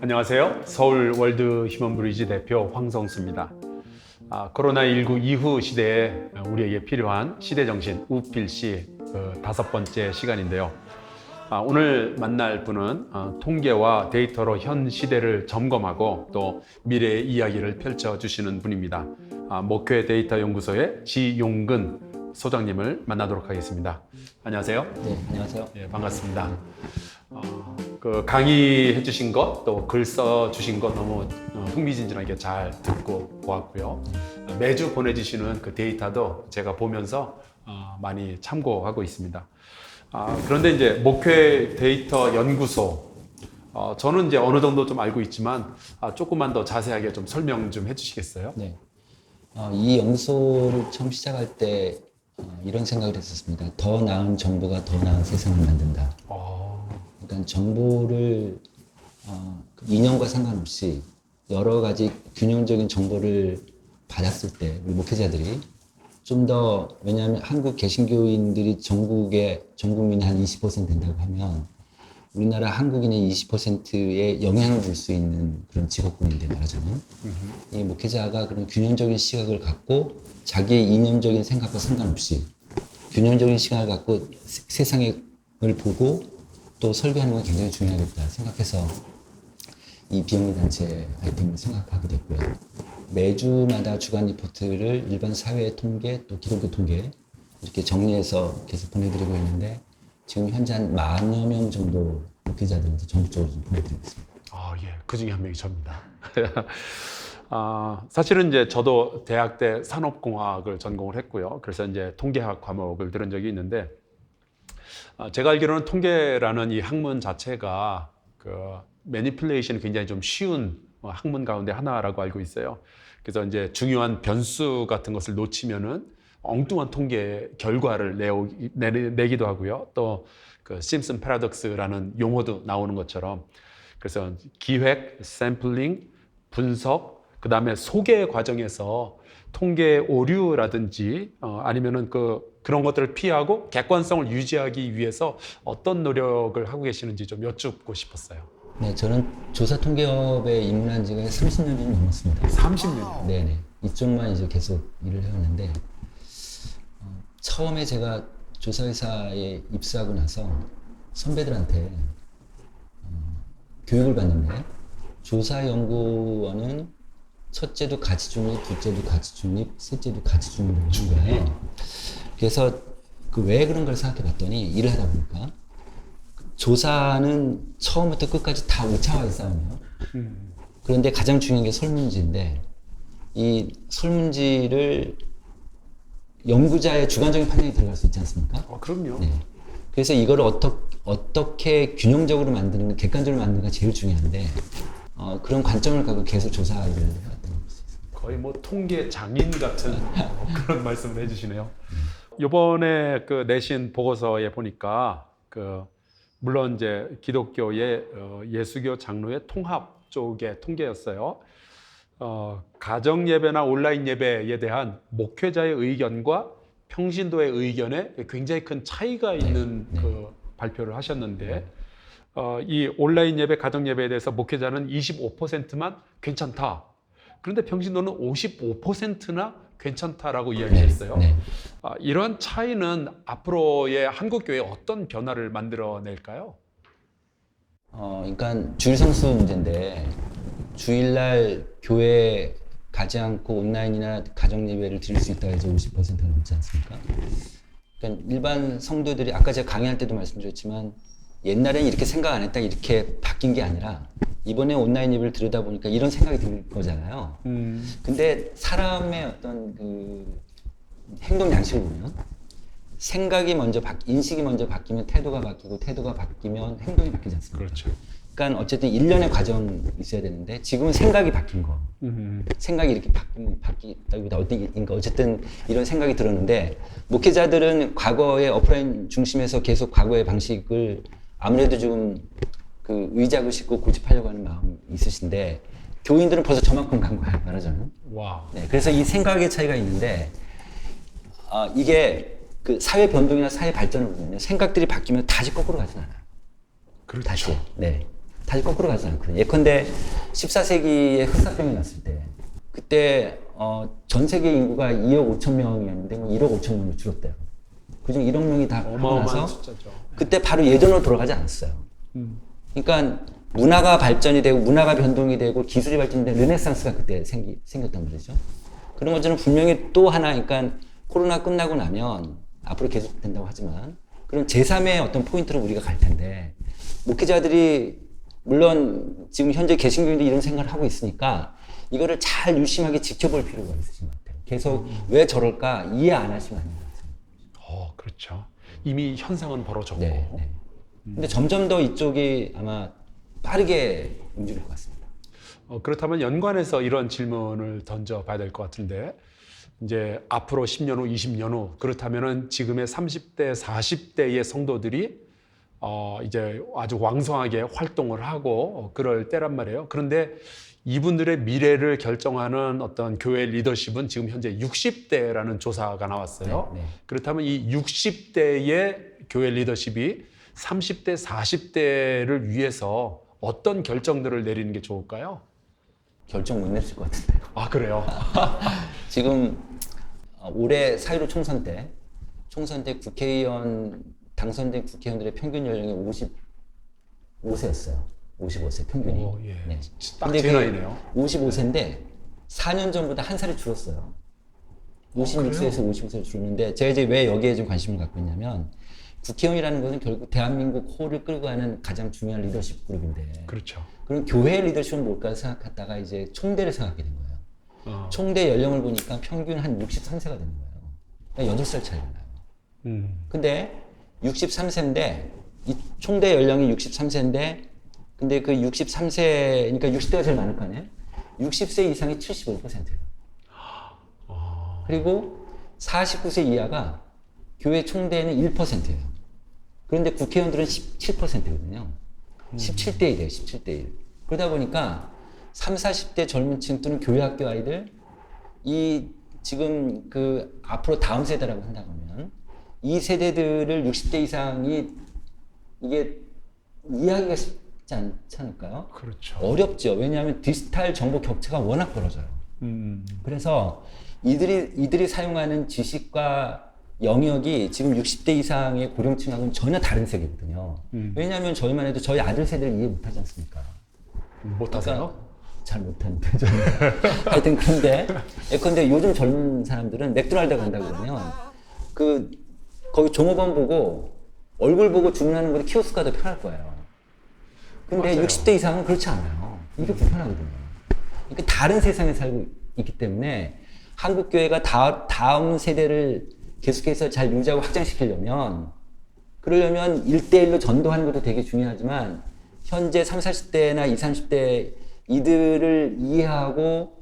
안녕하세요. 서울 월드 휴먼브리지 대표 황성수입니다. 코로나19 이후 시대에 우리에게 필요한 시대정신 우필시 다섯 번째 시간인데요. 오늘 만날 분은 통계와 데이터로 현 시대를 점검하고 또 미래의 이야기를 펼쳐주시는 분입니다. 목회 데이터 연구소의 지용근 소장님을 만나도록 하겠습니다. 안녕하세요. 네, 안녕하세요. 네, 반갑습니다. 강의해 주신 것, 또 글 써 주신 것 너무 흥미진진하게 잘 듣고 보았고요. 매주 보내주시는 그 데이터도 제가 보면서 많이 참고하고 있습니다. 그런데 이제 목회 데이터 연구소, 저는 이제 어느 정도 좀 알고 있지만 조금만 더 자세하게 좀 설명 좀 해주시겠어요? 네. 이 연구소를 처음 시작할 때 이런 생각을 했었습니다. 더 나은 정보가 더 나은 세상을 만든다. 그러니까 정보를 이념과 상관없이 여러 가지 균형적인 정보를 받았을 때 우리 목회자들이 좀 더, 왜냐하면 한국 개신교인들이 전국의 전 국민의 한 20% 된다고 하면 우리나라 한국인의 20%에 영향을 줄 수 있는 그런 직업군인데 말하자면 이 목회자가 그런 균형적인 시각을 갖고 자기의 이념적인 생각과 상관없이 균형적인 시각을 갖고 세상을 보고 또 설교하는 건 굉장히 중요하겠다 생각해서 이 비영리 단체 아이템을 생각하게 됐고요. 매주마다 주간 리포트를 일반 사회 통계 또 기독교 통계 이렇게 정리해서 계속 보내드리고 있는데 지금 현재 한 10,000여 명 정도 목회자들한테 전국적으로 좀 보내드리고 있습니다. 예. 그 중에 한 명이 저입니다. 사실은 이제 저도 대학 때 산업공학을 전공을 했고요. 그래서 이제 통계학 과목을 들은 적이 있는데, 제가 알기로는 통계라는 이 학문 자체가 매니플레이션이 굉장히 좀 쉬운 학문 가운데 하나라고 알고 있어요. 그래서 이제 중요한 변수 같은 것을 놓치면은 엉뚱한 통계 결과를 내기도 하고요. 또 그 심슨 패러독스라는 용어도 나오는 것처럼, 그래서 기획, 샘플링, 분석, 그 다음에 소개 과정에서 통계 오류라든지 아니면은 그런 것들을 피하고 객관성을 유지하기 위해서 어떤 노력을 하고 계시는지 좀 여쭙고 싶었어요. 네, 저는 조사 통계업에 입문한 지가 30년이 넘었습니다. 30년? 네네. 이쪽만 이제 계속 일을 해왔는데, 처음에 제가 조사회사에 입사하고 나서 선배들한테 교육을 받는데, 조사연구원은 첫째도 가치 중립, 둘째도 가치 중립, 셋째도 가치 중립을 준 거예요. 그래서 왜 그런 걸 생각해 봤더니 일을 하다 보니까 조사는 처음부터 끝까지 다 오차와의 싸움이에요. 그런데 가장 중요한 게 설문지인데 이 설문지를 연구자의 주관적인 판단이 들어갈 수 있지 않습니까? 그럼요. 네. 그래서 이거를 어떻게 균형적으로 만드는 가 객관적으로 만드는 가 제일 중요한데 그런 관점을 갖고 계속 조사 일을 해왔던 것 같습니다. 거의 뭐 통계 장인 같은 그런 말씀을 해주시네요. 이번에 내신 보고서에 보니까 물론 이제 기독교의 예수교 장로의 통합 쪽의 통계였어요. 가정 예배나 온라인 예배에 대한 목회자의 의견과 평신도의 의견에 굉장히 큰 차이가 있는 발표를 하셨는데, 이 온라인 예배, 가정 예배에 대해서 목회자는 25%만 괜찮다. 그런데 평신도는 55%나 괜찮다라고 이야기했어요. 네. 이러한 차이는 앞으로의 한국 교회에 어떤 변화를 만들어낼까요? 그러니까 주일 성수 문제인데 주일날 교회 가지 않고 온라인이나 가정 예배를 드릴 수 있다고 해서 50%가 넘지 않습니까? 그러니까 일반 성도들이 아까 제가 강의할 때도 말씀드렸지만 옛날에는 이렇게 생각 안 했다 이렇게 바뀐 게 아니라 이번에 온라인 예배를 들으다 보니까 이런 생각이 들 거잖아요. 근데 사람의 어떤 행동 양식을 보면 생각이 먼저 인식이 먼저 바뀌면 태도가 바뀌고 태도가 바뀌면 행동이 바뀌지 않습니까? 그렇죠. 그러니까 어쨌든 일련의 과정이 있어야 되는데 지금은 생각이 바뀐 거. 생각이 이렇게 바뀌다기보다 그러니까 어쨌든 이런 생각이 들었는데 목회자들은 과거의 오프라인 중심에서 계속 과거의 방식을 아무래도 좀 의지하고 싶고 고집하려고 하는 마음이 있으신데 교인들은 벌써 저만큼 간 거야 말하자면. 와. 네, 그래서 이 생각의 차이가 있는데 이게 사회 변동이나 사회 발전을 보면요 생각들이 바뀌면 다시 거꾸로 가진 않아요. 그렇죠. 다시. 네. 다시 거꾸로 가지 않거든요. 예컨대 14세기에 흑사병이 났을 때 그때 전 세계 인구가 2억 5천 명이었는데 뭐 1억 5천 명으로 줄었대요. 그중 1억 명이 다 하고 어마어마한 나서 숫자죠. 그때 바로 예전으로 돌아가지 않았어요. 그러니까 문화가 발전이 되고 문화가 변동이 되고 기술이 발전된 르네상스가 그때 생겼단 말이죠. 그런 것처럼 분명히 또 하나, 그러니까 코로나 끝나고 나면 앞으로 계속된다고 하지만 그런 제3의 어떤 포인트로 우리가 갈 텐데 목회자들이 물론 지금 현재 개신교인들이 이런 생각을 하고 있으니까 이거를 잘 유심하게 지켜볼 필요가 있으신 것 같아요. 계속 왜 저럴까 이해 안 하시면 안 돼요. 그렇죠. 이미 현상은 벌어졌고. 네, 네. 근데 점점 더 이쪽이 아마 빠르게 움직일 것 같습니다. 그렇다면 연관해서 이런 질문을 던져봐야 될 것 같은데 이제 앞으로 10년 후, 20년 후 그렇다면은 지금의 30대, 40대의 성도들이 이제 아주 왕성하게 활동을 하고 그럴 때란 말이에요. 그런데 이분들의 미래를 결정하는 어떤 교회 리더십은 지금 현재 60대라는 조사가 나왔어요. 네, 네. 그렇다면 이 60대의 교회 리더십이 30대, 40대를 위해서 어떤 결정들을 내리는 게 좋을까요? 결정 못 내실 것 같은데요. 아, 그래요? 지금 올해 4.15 총선 때 국회의원 당선된 국회의원들의 평균 연령이 55세였어요. 55세 평균이. 오, 예. 네. 딱 근데 제 나이네요. 55세인데 4년 전보다 한 살이 줄었어요. 56세에서 55세로 줄었는데 제가 이제 왜 여기에 좀 관심을 갖고 있냐면 국회의원이라는 것은 결국 대한민국 호를 끌고 가는 가장 중요한 리더십 그룹인데 그렇죠. 그럼 교회 리더십은 뭘까 생각하다가 이제 총대를 생각하게 된 거예요. 총대 연령을 보니까 평균 한 63세가 되는 거예요. 그러니까 8살 차이가 나요. 근데 63세인데 이 총대 연령이 63세인데 근데 그 63세 그러니까 60대가 제일 많을 거 아니에요? 60세 이상이 75%예요. 그리고 49세 이하가 교회 총대는 1%예요. 그런데 국회의원들은 17%거든요. 17대 1이에요. 17대 1. 그러다 보니까 30, 40대 젊은 층 또는 교회 학교 아이들 이 지금 그 앞으로 다음 세대라고 한다고 하면 이 세대들을 60대 이상이 이게 이해하기가 쉽지 않지 않을까요? 그렇죠. 어렵죠. 왜냐하면 디지털 정보 격차가 워낙 벌어져요. 그래서 이들이 사용하는 지식과 영역이 지금 60대 이상의 고령층하고는 전혀 다른 세계거든요. 왜냐하면 저희만 해도 저희 아들 세대를 이해 못하지 않습니까? 못하세요? 그러니까 잘 못하는데 저는. 하여튼 근데 요즘 젊은 사람들은 맥도날드 간다고 그러면 거기 종업원 보고 얼굴 보고 주문하는 것보다 키오스크가 더 편할 거예요. 근데 맞아요. 60대 이상은 그렇지 않아요. 이게 불편하거든요. 그러니까 다른 세상에 살고 있기 때문에 한국 교회가 다음 세대를 계속해서 잘 유지하고 확장시키려면 그러려면 1대1로 전도하는 것도 되게 중요하지만 현재 30, 40대나 20, 30대 이들을 이해하고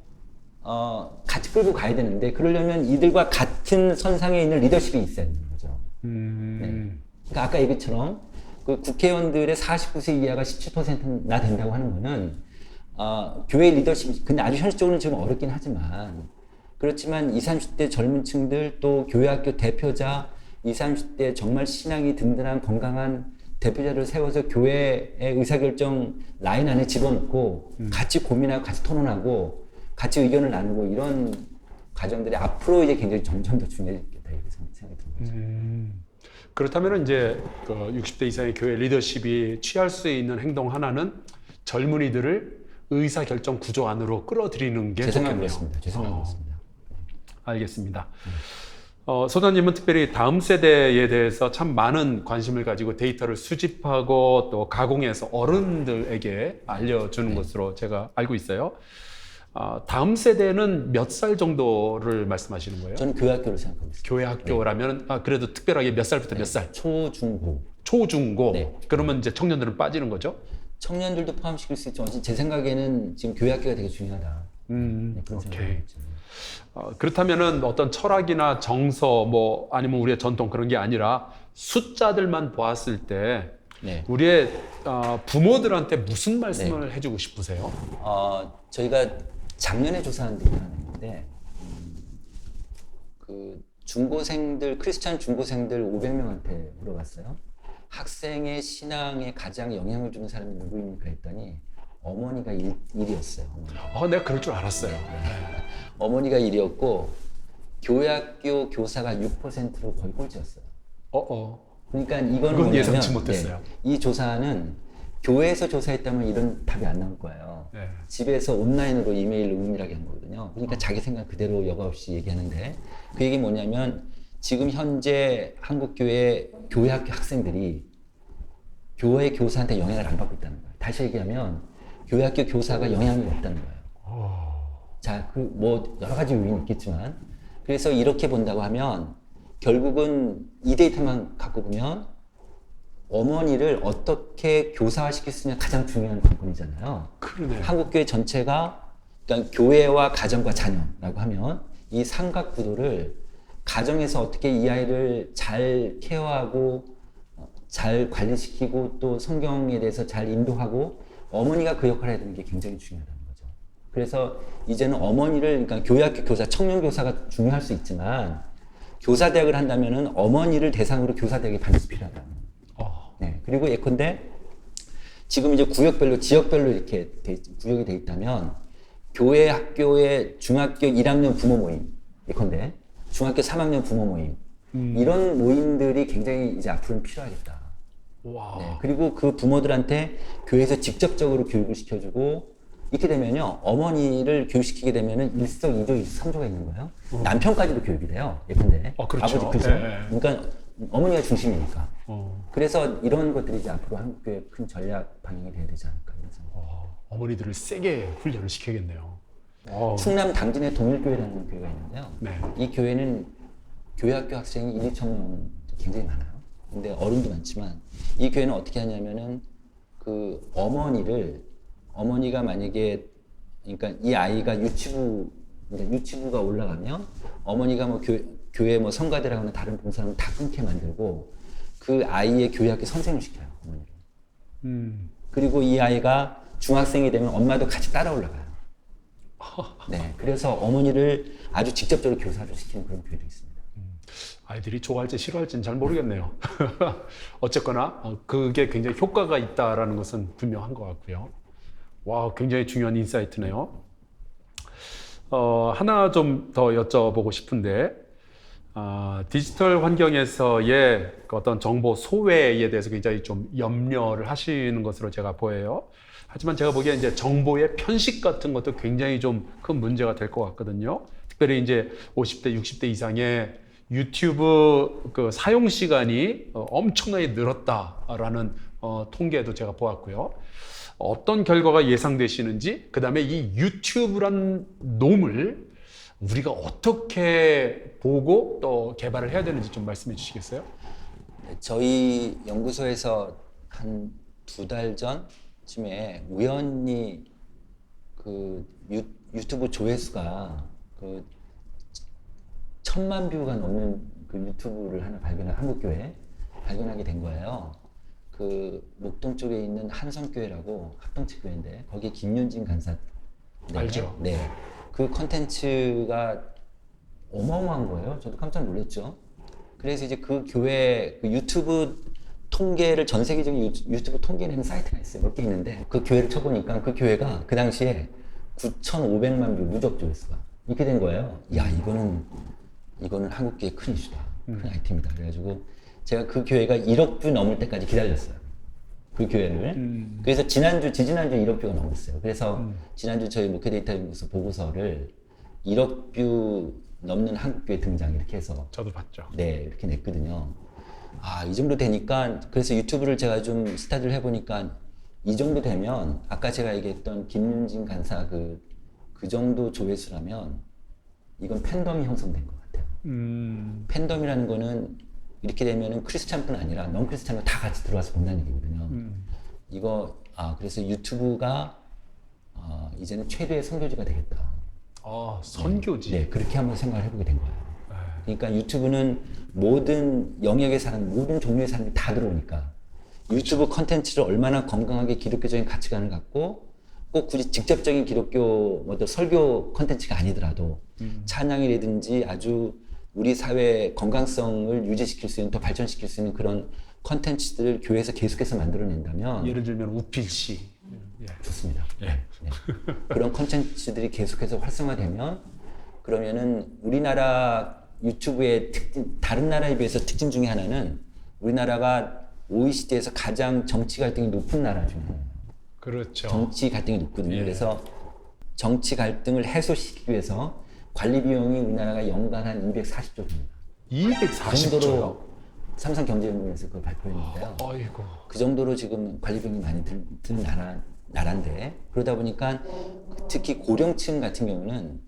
같이 끌고 가야 되는데 그러려면 이들과 같은 선상에 있는 리더십이 있어야 되는 거죠. 네. 그러니까 아까 얘기처럼 그 국회의원들의 49세 이하가 17%나 된다고 하는 거는 교회 리더십이 근데 아주 현실적으로는 지금 어렵긴 하지만 그렇지만 20, 30대 젊은 층들 또 교회학교 대표자 20, 30대 정말 신앙이 든든한 건강한 대표자를 세워서 교회의 의사결정 라인 안에 집어넣고 같이 고민하고 같이 토론하고 같이 의견을 나누고 이런 과정들이 앞으로 이제 굉장히 점점 더 중요해지겠다 이렇게 생각이 듭니다. 그렇다면 이제 그 60대 이상의 교회 리더십이 취할 수 있는 행동 하나는 젊은이들을 의사결정 구조 안으로 끌어들이는 게 제 생각은 좋겠네요. 그렇습니다. 제 생각은 그렇습니다. 알겠습니다. 소장님은 특별히 다음 세대에 대해서 참 많은 관심을 가지고 데이터를 수집하고 또 가공해서 어른들에게 알려주는 것으로 제가 알고 있어요. 다음 세대는 몇 살 정도를 말씀하시는 거예요? 저는 교회학교를 생각하고 있습니다. 교회 학교라면 그래도 특별하게 몇 살부터 몇 살? 초, 중, 고. 초, 중, 고. 네. 그러면 이제 청년들은 빠지는 거죠? 청년들도 포함시킬 수 있지만 제 생각에는 지금 교회학교가 되게 중요하다. 네, 그런 오케이. 생각이 있죠. 그렇다면은 어떤 철학이나 정서 뭐 아니면 우리의 전통 그런 게 아니라 숫자들만 보았을 때 네. 우리의 부모들한테 무슨 말씀을 해주고 싶으세요? 저희가 작년에 조사한 데가 하나 있는데 그 중고생들 크리스찬 중고생들 500명한테 물어봤어요. 학생의 신앙에 가장 영향을 주는 사람이 누구입니까 했더니 어머니가 1위였어요. 내가 그럴 줄 알았어요. 어머니가 1위였고 교회학교 교사가 6%로 거의 꼴찌였어요. 그러니까 이거는 그건 뭐냐면 예상치 못했어요. 이 조사는 교회에서 조사했다면 이런 답이 안 나올 거예요. 네. 집에서 온라인으로 이메일로 은밀하게 한 거거든요. 그러니까 자기 생각 그대로 여과 없이 얘기하는데 그 얘기 뭐냐면 지금 현재 한국교회 교회학교 학생들이 교회 교사한테 영향을 안 받고 있다는 거예요. 다시 얘기하면 교회학교 교사가 영향이 없다는 거예요. 자, 그 뭐 여러 가지 요인이 있겠지만 그래서 이렇게 본다고 하면 결국은 이 데이터만 갖고 보면 어머니를 어떻게 교사화시킬 수 있냐 가장 중요한 관건이잖아요. 그러네. 한국교회 전체가 그러니까 교회와 가정과 자녀라고 하면 이 삼각 구도를 가정에서 어떻게 이 아이를 잘 케어하고 잘 관리시키고 또 성경에 대해서 잘 인도하고 어머니가 그 역할을 해야 되는 게 굉장히 중요하다는 거죠. 그래서 이제는 어머니를 그러니까 교회학교 교사, 청년 교사가 중요할 수 있지만 교사 대학을 한다면은 어머니를 대상으로 교사 대학이 반드시 필요하다는 거예요. 네. 그리고 예컨대 지금 이제 구역별로 지역별로 이렇게 구역이 돼 있다면 교회 학교의 중학교 1학년 부모 모임 예컨대 중학교 3학년 부모 모임 이런 모임들이 굉장히 이제 앞으로는 필요하겠다. 와. 네. 그리고 그 부모들한테 교회에서 직접적으로 교육을 시켜주고 이렇게 되면요 어머니를 교육시키게 되면은 일석이조 일석삼조가 있는 거예요. 남편까지도 교육이 돼요. 예컨대 그렇죠. 아버지 그죠? 그러니까 어머니가 중심이니까. 그래서 이런 것들이 이제 앞으로 한국교회 큰 전략 방향이 돼야 되지 않을까 이런 생각. 어머니들을 세게 훈련을 시켜야겠네요. 충남 당진에 동일교회라는 교회가 있는데요. 네. 이 교회는 교회학교 학생이 1, 2천 명 굉장히 많아요. 근데 어른도 많지만 이 교회는 어떻게 하냐면은 그 어머니가 만약에 그러니까 이 아이가 유치부가 올라가면 어머니가 뭐 교회 뭐 성가대라거나 다른 봉사를 다 끊게 만들고 그 아이의 교회학교 선생을 시켜요 어머니를. 그리고 이 아이가 중학생이 되면 엄마도 같이 따라 올라가요. 네, 그래서 어머니를 아주 직접적으로 교사를 시키는 그런 교회도 있습니다. 아이들이 좋아할지 싫어할지는 잘 모르겠네요. 어쨌거나 그게 굉장히 효과가 있다라는 것은 분명한 것 같고요. 와, 굉장히 중요한 인사이트네요. 하나 좀 더 여쭤보고 싶은데 디지털 환경에서의 그 어떤 정보 소외에 대해서 굉장히 좀 염려를 하시는 것으로 제가 보여요. 하지만 제가 보기에 이제 정보의 편식 같은 것도 굉장히 좀 큰 문제가 될 것 같거든요. 특별히 이제 50대, 60대 이상의 유튜브 그 사용 시간이 엄청나게 늘었다라는 통계도 제가 보았고요. 어떤 결과가 예상되시는지, 그 다음에 이 유튜브란 놈을 우리가 어떻게 보고 또 개발을 해야 되는지 좀 말씀해 주시겠어요? 네, 저희 연구소에서 한 2달 전쯤에 우연히 그 유튜브 조회수가 그 1000만 뷰가 넘는 그 유튜브를 하나 한국교회 발견하게 된 거예요. 그 목동 쪽에 있는 한성교회라고 합동체교회인데 거기 김윤진 간사 알죠? 네. 그 컨텐츠가 어마어마한 거예요. 저도 깜짝 놀랐죠. 그래서 이제 그 교회 그 유튜브 통계를 전 세계적인 유튜브 통계 내는 사이트가 있어요. 몇 개 있는데 그 교회를 쳐보니까 그 교회가 그 당시에 9,500만 뷰 누적 조회수가 이렇게 된 거예요. 야, 이거는 한국교회 큰 이슈다. 큰 아이템이다. 그래가지고 제가 그 교회가 1억 뷰 넘을 때까지 기다렸어요. 그 교회를. 그래서 지지난주 1억 뷰가 넘었어요. 그래서 지난주 저희 목회 데이터 연구소 보고서를 1억 뷰 넘는 한국교회 등장 이렇게 해서 저도 봤죠. 네, 이렇게 냈거든요. 아, 이 정도 되니까 그래서 유튜브를 제가 좀 스타디를 해보니까 이 정도 되면 아까 제가 얘기했던 김윤진 간사 그 정도 조회수라면 이건 팬덤이 형성된 것 같아요. 팬덤이라는 거는 이렇게 되면은 크리스찬뿐 아니라 넌 크리스찬도 다 같이 들어와서 본다는 얘기거든요. 그래서 유튜브가 이제는 최대의 선교지가 되겠다. 선교지. 네, 그렇게 한번 생각을 해보게 된 거예요. 그러니까 유튜브는 모든 영역의 사람, 모든 종류의 사람이 다 들어오니까 유튜브 컨텐츠를 얼마나 건강하게 기독교적인 가치관을 갖고 꼭 굳이 직접적인 기독교 설교 컨텐츠가 아니더라도 찬양이라든지 아주 우리 사회의 건강성을 유지시킬 수 있는 더 발전시킬 수 있는 그런 컨텐츠들을 교회에서 계속해서 만들어낸다면 예를 들면 우필씨. 예. 좋습니다. 예. 네. 그런 컨텐츠들이 계속해서 활성화되면 그러면은 우리나라 유튜브의 특징, 다른 나라에 비해서 특징 중에 하나는 우리나라가 OECD에서 가장 정치 갈등이 높은 나라 중에 하나예요. 그렇죠. 정치 갈등이 높거든요. 예. 그래서 정치 갈등을 해소시키기 위해서 관리 비용이 우리나라가 연간 한 240조 됩니다. 240조요. 그 정도로 삼성경제연구원에서 그걸 발표했는데요. 아이고. 그 정도로 지금 관리 비용이 많이 드는 나라인데 그러다 보니까 특히 고령층 같은 경우는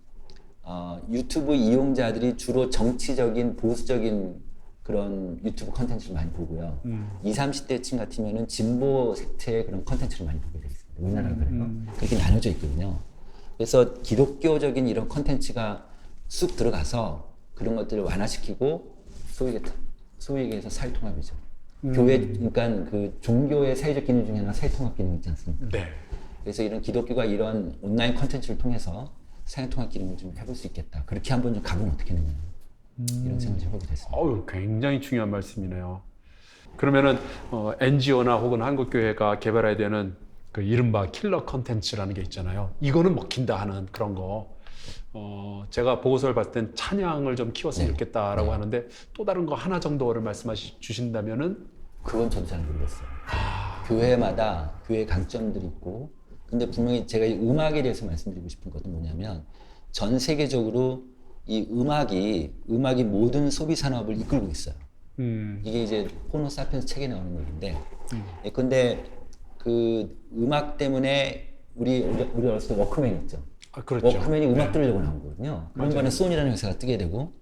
유튜브 이용자들이 주로 정치적인 보수적인 그런 유튜브 컨텐츠를 많이 보고요. 20, 30대층 같으면은 진보 색채의 그런 컨텐츠를 많이 보게 되어 있습니다. 우리나라가 그래요. 그렇게 나눠져 있거든요. 그래서 기독교적인 이런 컨텐츠가 쑥 들어가서 그런 것들을 완화시키고 소위 얘기해서 사회통합이죠. 교회, 그러니까 그 종교의 사회적 기능 중에 하나 사회통합 기능 있지 않습니까? 네. 그래서 이런 기독교가 이런 온라인 컨텐츠를 통해서 사회통합 기능을 좀 해볼 수 있겠다. 그렇게 한번 좀 가보면 어떻겠느냐. 이런 생각을 해보게 됐습니다. 굉장히 중요한 말씀이네요. 그러면은 NGO나 혹은 한국교회가 개발해야 되는 그 이른바 킬러 컨텐츠라는 게 있잖아요. 이거는 먹힌다 하는 그런 거. 제가 보고서를 봤을 땐 찬양을 좀 키웠으면 좋겠다라고 하는데 또 다른 거 하나 정도를 주신다면은 그건 저도 잘 모르겠어요. 교회마다 교회 강점들이 있고 근데 분명히 제가 이 음악에 대해서 말씀드리고 싶은 것은 뭐냐면 전 세계적으로 이 음악이 모든 소비 산업을 이끌고 있어요. 이게 이제 호모 사피엔스 책에 나오는 얘기인데 근데 그 음악 때문에 우리 어렸을 때 워크맨 있죠. 그렇죠. 워크맨이 음악 들으려고 나온 거거든요. 그런 거는 소니라는 회사가 뜨게 되고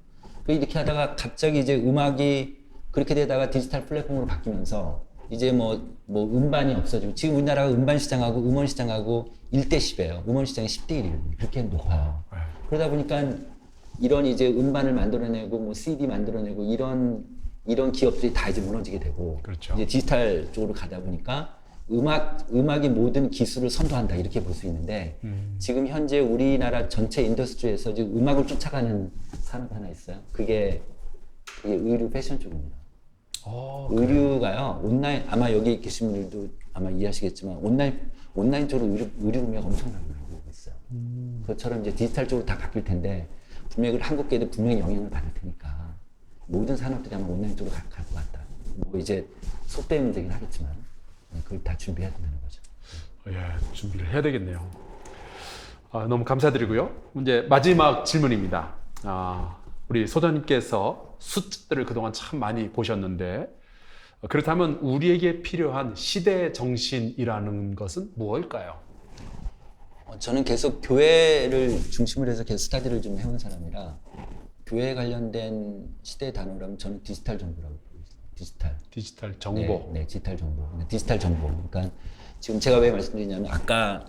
이렇게 하다가 갑자기 이제 음악이 그렇게 되다가 디지털 플랫폼으로 바뀌면서 이제 뭐 음반이 없어지고 지금 우리나라가 음반 시장하고 음원 시장하고 1대 10이에요. 음원 시장이 10대 1이거든요. 그렇게 높아요. 그러다 보니까 이런 이제 음반을 만들어내고 뭐 CD 만들어내고 이런 기업들이 다 이제 무너지게 되고 그렇죠. 이제 디지털 쪽으로 가다 보니까 음악이 모든 기술을 선도한다 이렇게 볼 수 있는데 지금 현재 우리나라 전체 인더스트리에서 지금 음악을 쫓아가는 산업 하나 있어요. 그게 의류 패션 쪽입니다. 의류가요 온라인 아마 여기 계신 분들도 아마 이해하시겠지만 온라인 쪽으로 의류 구매가 엄청나게 늘고 있어요. 그것처럼 이제 디지털 쪽으로 다 바뀔 텐데 분명히 한국계도 분명히 영향을 받을 테니까 모든 산업들이 아마 온라인 쪽으로 갈 것 같다. 뭐 이제 속도의 문제긴 하겠지만 그걸 다 준비해야 된다는 거죠. 예, 준비를 해야 되겠네요. 너무 감사드리고요. 이제 마지막 질문입니다. 우리 소장님께서 숫자들을 그동안 참 많이 보셨는데 그렇다면 우리에게 필요한 시대 정신이라는 것은 무엇일까요? 저는 계속 교회를 중심으로 해서 계속 스타디를 좀 해온 사람이라 교회 관련된 시대 단어라면 저는 디지털 정보라고 보고 있습니다. 디지털 정보. 네, 디지털 정보. 디지털 정보. 그러니까 지금 제가 왜 말씀드리냐면 아까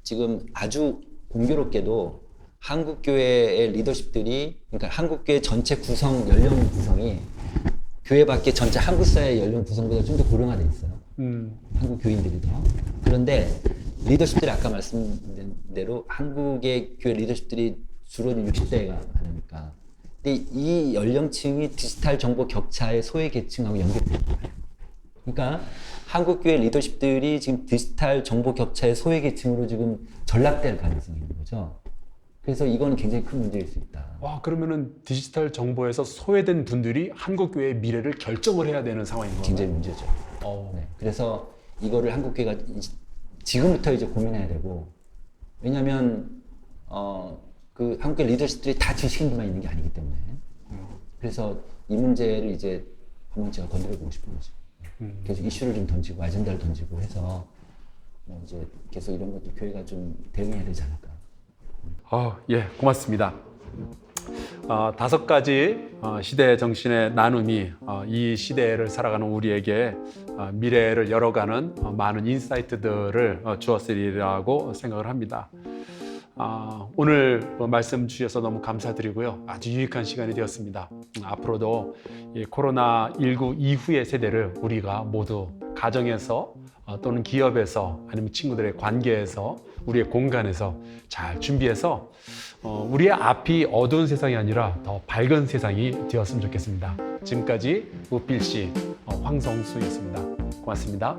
지금 아주 공교롭게도 한국 교회의 리더십들이 그러니까 한국 교회 전체 연령 구성이 교회 밖에 전체 한국 사회 연령 구성보다 좀 더 고령화돼 있어요. 한국 교인들이 더. 그런데 리더십들이 아까 말씀드린 대로 한국의 교회 리더십들이 주로 60대가 많으니까. 근데 이 연령층이 디지털 정보 격차의 소외 계층하고 연결돼요. 그러니까 한국 교회 리더십들이 지금 디지털 정보 격차의 소외 계층으로 지금 전락될 가능성이 있는 거죠. 그래서 이건 굉장히 큰 문제일 수 있다. 그러면은 디지털 정보에서 소외된 분들이 한국 교회의 미래를 결정을 해야 되는 상황인 건가요? 굉장히 문제죠. 네. 그래서 이거를 한국 교회가 지금부터 이제 고민해야 되고 왜냐하면 그 한국 교회 리더십들이 다 지식인들만 있는 게 아니기 때문에 그래서 이 문제를 이제 한번 제가 건드려보고 싶은 거죠. 계속 이슈를 좀 던지고 아젠다를 던지고 해서 이제 계속 이런 것도 교회가 좀 대응해야 되지 않을까. 예, 고맙습니다. 5가지 시대 정신의 나눔이 이 시대를 살아가는 우리에게 미래를 열어가는 많은 인사이트들을 주었으리라고 생각을 합니다. 오늘 말씀 주셔서 너무 감사드리고요. 아주 유익한 시간이 되었습니다. 앞으로도 이 코로나19 이후의 세대를 우리가 모두 가정에서 또는 기업에서 아니면 친구들의 관계에서 우리의 공간에서 잘 준비해서 우리의 앞이 어두운 세상이 아니라 더 밝은 세상이 되었으면 좋겠습니다. 지금까지 우필 씨, 황성수였습니다. 고맙습니다.